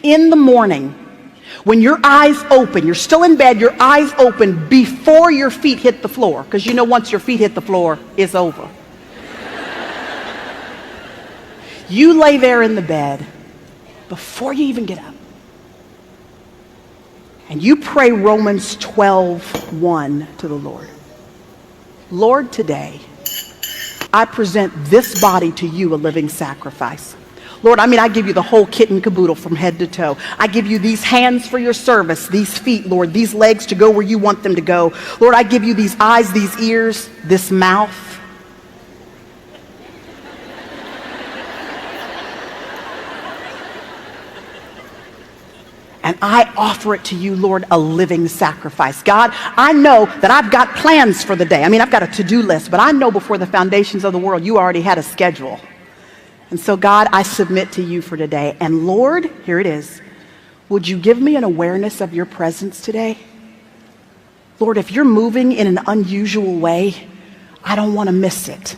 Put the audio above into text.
In the morning, when your eyes open, you're still in bed, your eyes open before your feet hit the floor, because you know once your feet hit the floor, it's over. You lay there in the bed before you even get up. And you pray Romans 12:1 to the Lord. Lord, today, I present this body to you a living sacrifice. Lord, I give you the whole kit and caboodle from head to toe. I give you these hands for your service, these feet, Lord, these legs to go where you want them to go. Lord, I give you these eyes, these ears, this mouth. And I offer it to you, Lord, a living sacrifice. God, I know that I've got plans for the day. I've got a to-do list, but I know before the foundations of the world, you already had a schedule. And so, God, I submit to you for today. And Lord, here it is. Would you give me an awareness of your presence today? Lord, if you're moving in an unusual way, I don't want to miss it.